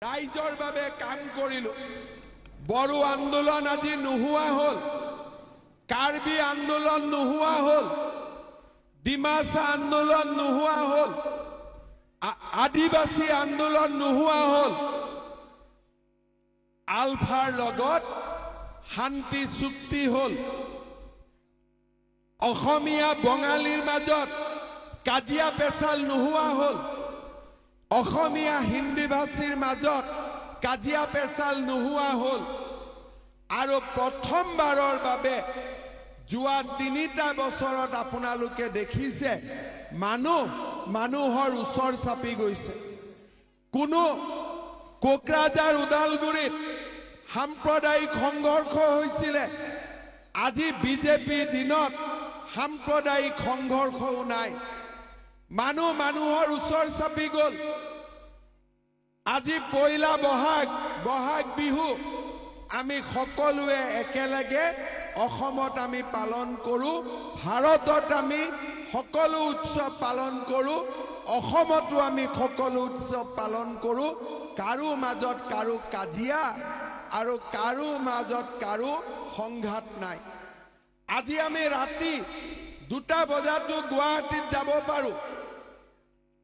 ৰাইজৰ বাবে কাম কৰিলো বড়ো আন্দোলন আজি নোহোৱা হল কাৰ্বি আন্দোলন নোহোৱা হল ডিমাসা আন্দোলন নোহোৱা হল আদিবাসী আন্দোলন নোহোৱা হল আলফাৰ লগত শান্তি চুক্তি হল অসমীয়া বঙালীৰ মাজত কাজিয়া পেচাল নোহোৱা হল অসমীয়া হিন্দী ভাষীৰ মাজত কাজিয়া পেচাল নোহোৱা হল আৰু প্ৰথমবাৰৰ বাবে যোৱা ৩টা বছৰত আপোনালোকে দেখিছে মানুহৰ ওচৰ চাপি গৈছে কোনো কোকৰাঝাৰ উদালগুৰিত সাম্প্ৰদায়িক সংঘৰ্ষ হৈছিল আজি বিজেপি দিনত সাম্প্ৰদায়িক সংঘৰ্ষও নাই মানুহৰ ওচৰ চাপি গল আজি পয়লা বহাগ বিহু আমি সকলোৱে একেলগে অসমত আমি পালন কৰো ভাৰতত আমি সকলো উৎসৱ পালন কৰো অসমতো আমি সকলো উৎসৱ পালন কৰো কাৰো মাজত কাৰো কাজিয়া আৰু কাৰো মাজত কাৰো সংঘাত নাই আজি আমি ৰাতি 2টা বজাতো গুৱাহাটীত যাব পাৰো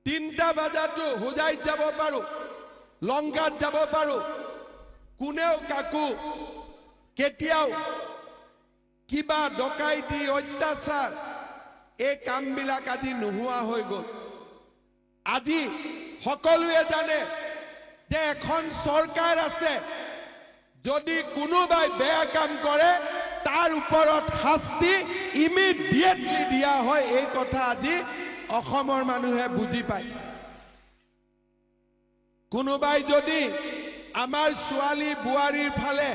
3টা বজাতো হোজাইত যাব পাৰো লংকাত যাব পাৰো কোনেও কাকো কেতিয়াও কিবা ডকাইতি অত্যাচাৰ এই কামবিলাক আজি নোহোৱা হৈ গল আজি সকলোৱে জানে যে এখন চৰকাৰ আছে যদি কোনোবাই বেয়া কাম কৰে তাৰ ওপৰত শাস্তি ইমিডিয়েটলি দিয়া হয় এই কথা আজি অসমৰ মানুহে বুজি পায় কোনোবাই যদি আমাৰ ছোৱালী বুৱাৰীৰ ফালে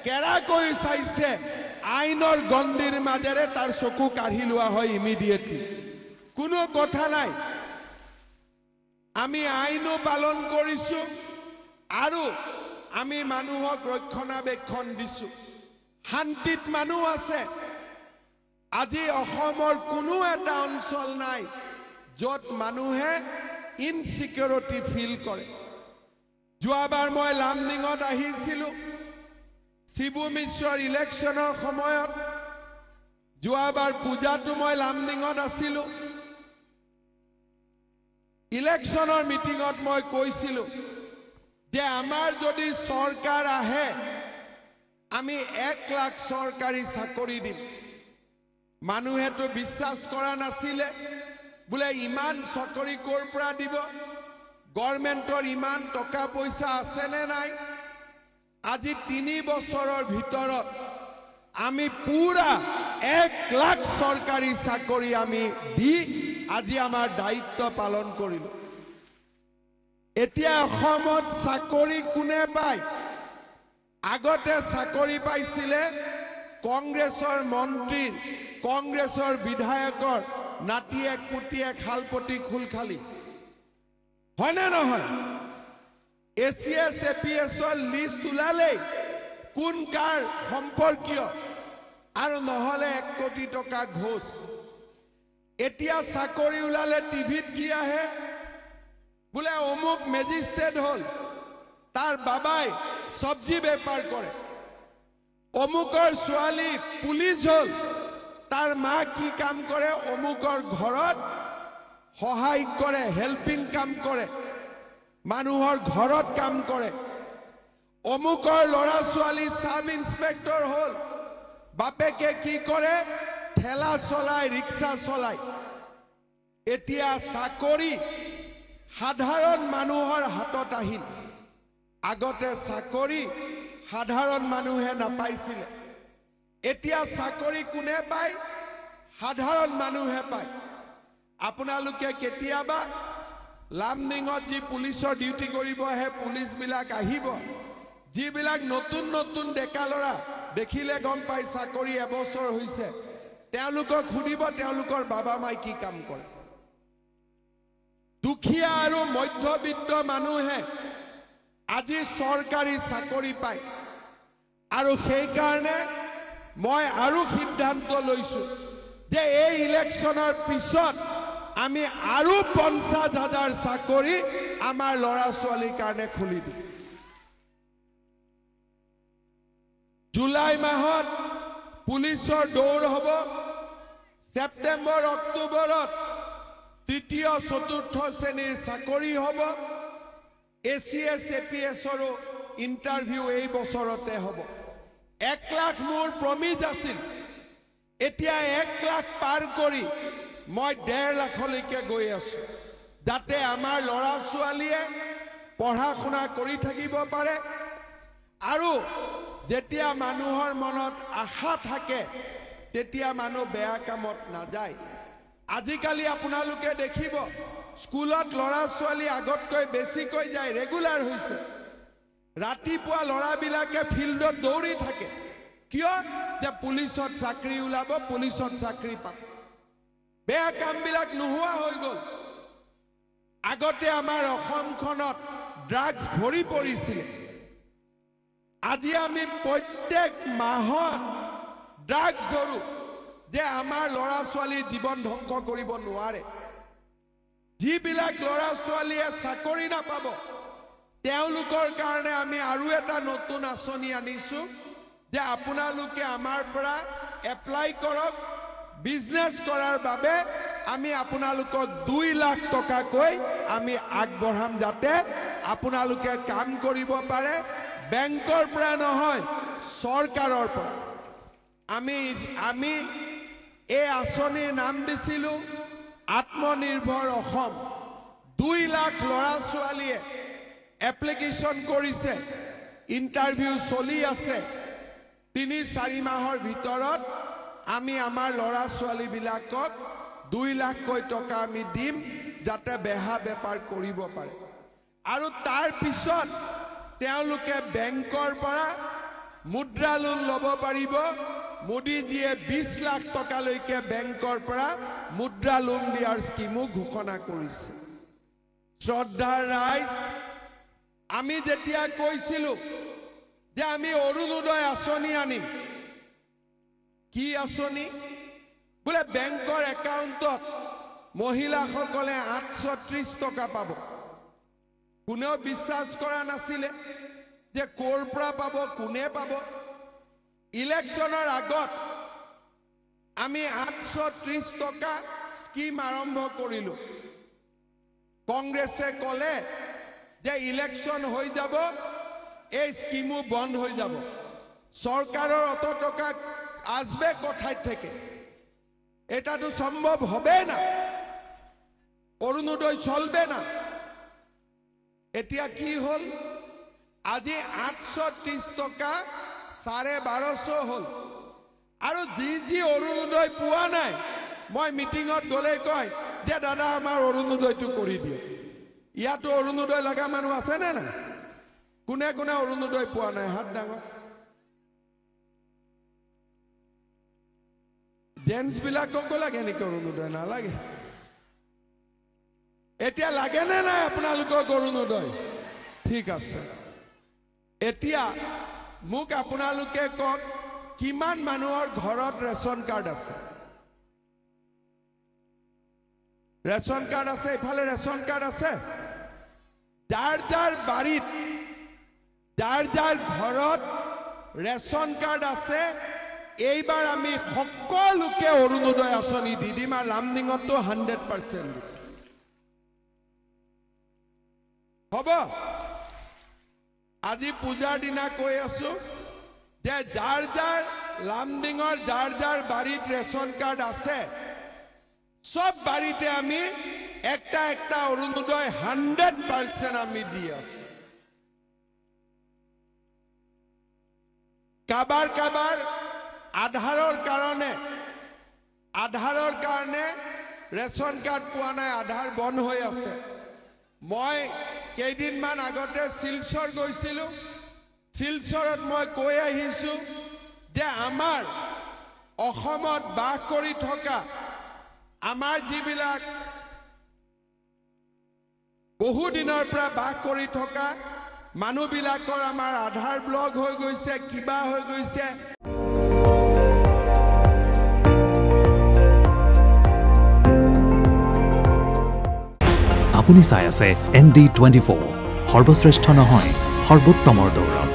কেৰা কৰি চাইছে আইনৰ গণ্ডিৰ মাজেৰে তাৰ চকু কাঢ়ি লোৱা হয় ইমিডিয়েটলি কোনো কথা নাই আমি আইনো পালন কৰিছো আৰু আমি মানুহক ৰক্ষণাবেক্ষণ দিছো শান্তিত মানুহ আছে আজি অসমৰ কোনো এটা অঞ্চল নাই যত মানুহে ইনসিকিউৰিটি ফিল কৰে যোৱাবাৰ মই লামডিঙত আহিছিলো শিবু মিশ্ৰৰ ইলেকশ্যনৰ সময়ত যোৱাবাৰ পূজাটো মই লামডিঙত আছিলো ইলেকশ্যনৰ মিটিঙত মই কৈছিলো যে আমাৰ যদি চৰকাৰ আহে আমি 1 লাখ চৰকাৰী চাকৰি দিম মানুহেতো বিশ্বাস কৰা নাছিলে বোলে ইমান চাকৰি কৰ পৰা দিব গভৰ্ণমেণ্টৰ ইমান টকা পইচা আছে নে নাই আজি 3 বছৰৰ ভিতৰত আমি পুৰা 1 লাখ চৰকাৰী চাকৰি আমি দি আজি আমাৰ দায়িত্ব পালন কৰিলো এতিয়া অসমত চাকৰি কোনে পায় আগতে চাকৰি পাইছিলে কংগ্ৰেছৰ মন্ত্ৰী কংগ্ৰেছৰ বিধায়কৰ নাতিয়েক পুতিয়েক হালপতি খুলখালি হয়নে নহয় এছিএছ এপিএছৰ লিষ্ট ওলালে কোন কাৰ সম্পৰ্কীয় আৰু নহলে 1 কোটি টকা ঘোষ এতিয়া চাকৰি ওলালে টিভিত কি আহে বোলে অমুক মেজিষ্ট্ৰেট হল তাৰ বাবাই সবজি বেপাৰ কৰে অমুকৰ ছোৱালী পুলিচ হল তাৰ মা কি কাম কৰে অমুকৰ ঘৰত সহায় কৰে হেল্পিং কাম কৰে মানুহৰ ঘৰত কাম কৰে অমুকৰ ল'ৰা ছোৱালী সাব ইন্সপেক্টৰ হল বাপেকে কি কৰে ঠেলা চলাই ৰিক্সা চলাই এতিয়া চাকৰি সাধাৰণ মানুহৰ হাতত আহিল আগতে চাকৰি সাধাৰণ মানুহে নাপাইছিলে এতিয়া চাকৰি কোনে পায় সাধাৰণ মানুহে পায় আপোনালোকে কেতিয়াবা লামডিঙত যি পুলিচৰ ডিউটি কৰিব আহে পুলিচ বিলাক আহিব যিবিলাক নতুন ডেকা লৰা দেখিলে গম পাই চাকৰি এবছৰ হৈছে তেওঁলোকক সুধিব তেওঁলোকৰ বাবা মাই কি কাম কৰে দুখীয়া আৰু মধ্যবিত্ত মানুহে আজি চৰকাৰী চাকৰি পায় আৰু সেই কাৰণে মই আৰু সিদ্ধান্ত লৈছো যে এই ইলেকশ্যনৰ পিছত আমি আৰু 50,000 চাকৰি আমাৰ ল'ৰা ছোৱালীৰ কাৰণে খুলি দিম জুলাই মাহত পুলিচৰ দৌৰ হ'ব সেপ্টেম্বৰ অক্টোবৰত তৃতীয় চতুৰ্থ শ্ৰেণীৰ চাকৰি হ'ব ACS APSৰো ইন্টাৰভিউ এই বছৰতে হ'ব 1 লাখ মোৰ প্ৰমিজ আছিল এতিয়া 1 লাখ পাৰ কৰি মই 1.5 লাখলৈকে গৈ আছো যাতে আমাৰ লৰা ছোৱালীয়ে পঢ়া শুনা কৰি থাকিব পাৰে আৰু যেতিয়া মানুহৰ মনত আশা থাকে তেতিয়া মানুহ বেয়া কামত নাযায় আজিকালি আপোনালোকে দেখিব স্কুলত লৰা ছোৱালী আগতকৈ বেছিকৈ যায় ৰেগুলাৰ হৈছে ৰাতিপুৱা লৰাবিলাকে ফিল্ডত দৌৰি থাকে কিয় যে পুলিচত চাকৰি ওলাব পুলিচত চাকৰি পাব বেয়া কামবিলাক নোহোৱা হৈ গল আগতে আমাৰ অসমখনত ড্ৰাগছ ভৰি পৰিছিল আজি আমি প্ৰত্যেক মাহত ড্ৰাগছ ধৰো যে আমাৰ লৰা ছোৱালীৰ জীৱন ধ্বংস কৰিব নোৱাৰে যিবিলাক লৰা ছোৱালীয়ে চাকৰি নাপাব তেওঁলোকৰ কাৰণে আমি আৰু এটা নতুন আঁচনি আনিছো যে আপোনালোকে আমাৰ পৰা এপ্লাই কৰক বিজনেছ কৰাৰ বাবে আমি আপোনালোকক 2 লাখ টকাকৈ আমি আগবঢ়াম যাতে আপোনালোকে কাম কৰিব পাৰে বেংকৰ পৰা নহয় চৰকাৰৰ পৰা আমি এই আঁচনিৰ নাম দিছিলো আত্মনিৰ্ভৰ অসম 2 লাখ লৰা ছোৱালীয়ে এপ্লিকেশন কৰিছে ইন্টাৰভিউ চলি আছে 3-4 মাহৰ ভিতৰত আমি আমাৰ লৰা ছোৱালী বিলাকক 2 লাখকৈ টকা আমি দিম যাতে বেহা বেপাৰ কৰিব পাৰে আৰু তাৰ পিছত তেওঁলোকে বেংকৰ পৰা মুদ্ৰা লোন ল'ব পাৰিব মোদীজীয়ে 20 লাখ টকালৈকে বেংকৰ পৰা মুদ্ৰা লোন দিয়াৰ স্কিমো ঘোষণা কৰিছে শ্ৰদ্ধাৰ ৰাইজ আমি যেতিয়া কৈছিলো যে আমি অৰুণোদয় আঁচনি আনিম কি আঁচনি বোলে বেংকৰ একাউণ্টত মহিলাসকলে 830 টকা পাব কোনেও বিশ্বাস কৰা নাছিলে যে ক'ৰ পৰা পাব কোনে পাব ইলেকশ্যনৰ আগত আমি 830 টকা স্কিম আৰম্ভ কৰিলো কংগ্ৰেছে ক'লে যে ইলেকশ্যন হৈ যাব এই স্কিমো বন্ধ হৈ যাব সরকারের অত টাকা আসবে কোথায় থেকে এটা তো সম্ভব হবে না অরুণোদয় চলবে না এতিয়া কি হল আজি 830 টাকা 1250 হল আৰু জি অৰুণোদয় পোৱা নাই মই মিটিংত গলে কয় যে দাদা আমাৰ অৰুণোদয়টো কৰি দিও ইয়াতো অৰুণোদয় লাগা মানুহ আছে না না কোনে কোনে অৰুণোদয় পোৱা নাই হাত ডাঙৰ জেন্টস বিলাককো লাগে নেকি অরুণোদয় না লাগে এতিয়া লাগে না নাই আপোনালোকক অরুণোদয় ঠিক আছে এতিয়া মোক আপোনালোকে কক কিমান মানুহৰ ঘৰত ৰেশন কাৰ্ড আছে ইফালে ৰেশন কাৰ্ড আছে যাৰ যাৰ বাড়িত যাৰ যাৰ ঘৰত ৰেশন কাৰ্ড আছে এইবাৰ আমি সকলোকে অৰুণোদয় আঁচনি দি দিম আৰু লামডিঙতো 100% হ'ব আজি পূজাৰ দিনা কৈ আছো যে যাৰ যাৰ লামডিঙৰ যাৰ যাৰ বাড়িত ৰেশন কাৰ্ড আছে সব বাড়িতে আমি একটা একটা অৰুণোদয় 100% আমি দি আছো কাবাৰ কাবাৰ আধাৰৰ কাৰণে ৰেশন কাৰ্ড পোৱা নাই আধাৰ বন্ধ হৈ আছে মই কেইদিনমান আগতে শিলচৰ গৈছিলো শিলচৰত মই কৈ আহিছো যে আমাৰ অসমত বাস কৰি থকা আমাৰ যিবিলাক বহু দিনৰ পৰা বাস কৰি থকা মানুহবিলাকৰ আমাৰ আধাৰ ব্লক হৈ গৈছে কিবা হৈ গৈছে আপুনি চাই আছে ND24 সৰ্বশ্ৰেষ্ঠ নহয় সৰ্বোত্তমৰ দৌৰত